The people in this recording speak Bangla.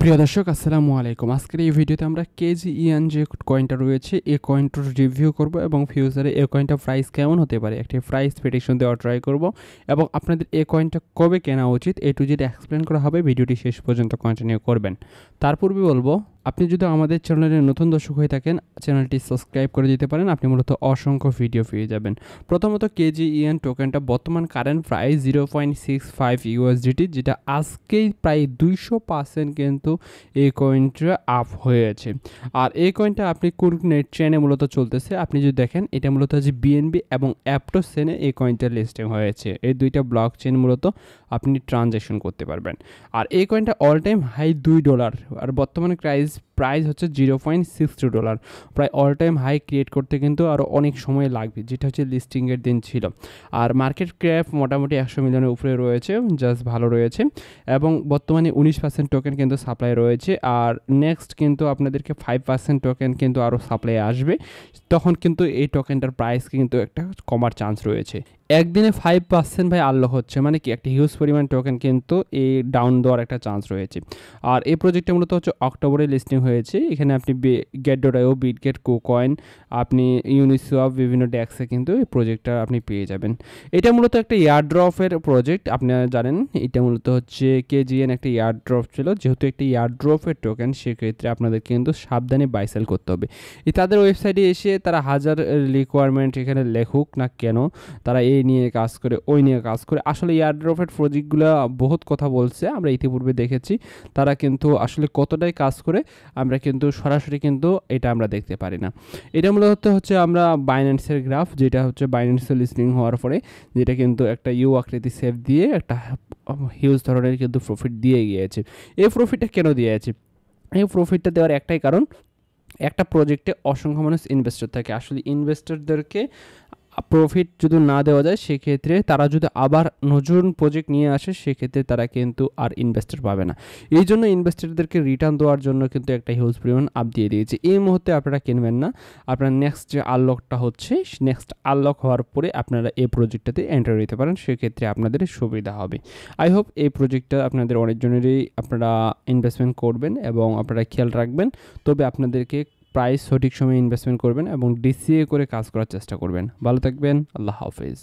প্রিয় দর্শক আসসালামু আলাইকুম। আজকের এই ভিডিওতে আমরা কেজিইএন যে কয়েনটা রয়েছে এই কয়েনটার রিভিউ করব এবং ফিউচারে এই কয়েনটা প্রাইস কেমন হতে পারে একটি প্রাইস প্রেডিকশন দেওয়ার ট্রাই করব এবং আপনাদের এই কয়েনটা কবে কেনা উচিত এ টু জেড এক্সপ্লেন করা হবে। ভিডিওটি শেষ পর্যন্ত কন্টিনিউ করবেন। তার পূর্বে বলবো, আপনি যদি আমাদের চ্যানেলের নতুন দর্শক হয়ে থাকেন চ্যানেলটি সাবস্ক্রাইব করে দিতে পারেন। আপনি মূলত অসংখ্য ভিডিও পেয়ে যাবেন। প্রথমত কেজিইএন টোকেনটা বর্তমান কারেন্ট প্রাইস 0.65 ইউএসডিটি, যেটা আজকেই প্রায় 200% কিন্তু এই কয়েনটা আপ হয়েছে। আর এই কয়েনটা আপনি কোন নেট চেনে মূলত চলতেছে, আপনি যদি দেখেন এটা মূলত যে বিএনবি এবং অ্যাপটোস চেনে এই কয়েনটা লিস্টিং হয়েছে। এই দুইটা ব্লক চেন মূলত আপনি ট্রানজ্যাকশন করতে পারবেন। আর এই কয়েনটা অল টাইম হাই $2 আর বর্তমানে প্রাইস হচ্ছে $0.62। প্রায় অল টাইম হাই ক্রিয়েট করতে কিন্তু আরও অনেক সময় লাগবে, যেটা হচ্ছে লিস্টিংয়ের দিন ছিল। আর মার্কেট ক্যাপ মোটামুটি 100 মিলিয়নের উপরে রয়েছে, জাস্ট ভালো রয়েছে এবং বর্তমানে 19% টোকেন কিন্তু সাপ্লাই রয়েছে। আর নেক্সট কিন্তু আপনাদেরকে 5% টোকেন কিন্তু আরও সাপ্লাই আসবে, তখন কিন্তু এই টোকেনটার প্রাইস কিন্তু একটা কমার চান্স রয়েছে। একদিনে 5% ভাই আনলক হচ্ছে, মানে কি একটা হিউজ পরিমাণ টোকেন কিন্তু এই ডাউন দেওয়ার একটা চান্স রয়েছে। আর এই প্রজেক্টটা মূলত হচ্ছে অক্টোবরে লিস্টিং হয়েছে। এখানে আপনি get.io, বিটগেট, কুকয়েন, আপনি ইউনিসওয়াপ বিভিন্ন ডেক্সে কিন্তু এই প্রজেক্টটা আপনি পেয়ে যাবেন। এটা মূলত একটা এয়ারড্রপের প্রজেক্ট, আপনারা জানেন এটা মূলত হচ্ছে কেজিএন একটা এয়ারড্রপ ছিল। যেহেতু একটা এয়ারড্রপের টোকেন সেক্ষেত্রে আপনাদের কিন্তু সাবধানে বাই সেল করতে হবে। তাদের ওয়েবসাইটে এসে তারা হাজার রিকোয়ারমেন্ট এখানে লেখুক না কেন, তারা এই নিয়ে কাজ করে ওই নিয়ে কাজ করে। আসলে এয়ারড্রপের প্রজেক্টগুলো বহুত কথা বলছে, আমরা ইতিপূর্বে দেখেছি। তারা কিন্তু আসলে কতটাই কাজ করে আমরা কিন্তু সরাসরি কিন্তু এটা আমরা দেখতে পারি না। এটা মূলত হচ্ছে আমরা বাইন্যান্সের গ্রাফ, যেটা হচ্ছে বাইন্যান্সের লিস্টিং হওয়ার পরে যেটা কিন্তু একটা ইউ আকৃতি সেভ দিয়ে একটা হিউজ ধরনের কিন্তু প্রফিট দিয়ে গিয়েছে। এই প্রফিটটা কেন দিয়েছে? এই প্রফিটটা দেওয়ার একটাই কারণ, একটা প্রজেক্টে অসংখ্য মানুষ ইনভেস্টর থাকে। আসলে ইনভেস্টরদেরকে প্রফিট যদি না দেওয়া যায় সেক্ষেত্রে তারা যদি আবার নতুন প্রজেক্ট নিয়ে আসে সেক্ষেত্রে তারা কিন্তু আর ইনভেস্টর পাবে না। এই জন্য ইনভেস্টরদেরকে রিটার্ন দেওয়ার জন্য কিন্তু একটা হিউজ পরিমাণ আপ দিয়ে দিয়েছে। এই মুহূর্তে আপনারা কিনবেন না, আপনার নেক্সট যে আনলকটা হচ্ছে নেক্সট আনলক হওয়ার পরে আপনারা এই প্রজেক্টটাতে এন্টার দিতে পারেন, সেক্ষেত্রে আপনাদের সুবিধা হবে। আই হোপ এই প্রজেক্টটা আপনাদের অনেকজনেরই আপনারা ইনভেস্টমেন্ট করবেন এবং আপনারা খেয়াল রাখবেন। তবে আপনাদেরকে প্রাইস সঠিক সময়ে ইনভেস্টমেন্ট করবেন এবং ডিসিএ করে কাজ করার চেষ্টা করবেন। ভালো থাকবেন, আল্লাহ হাফেজ।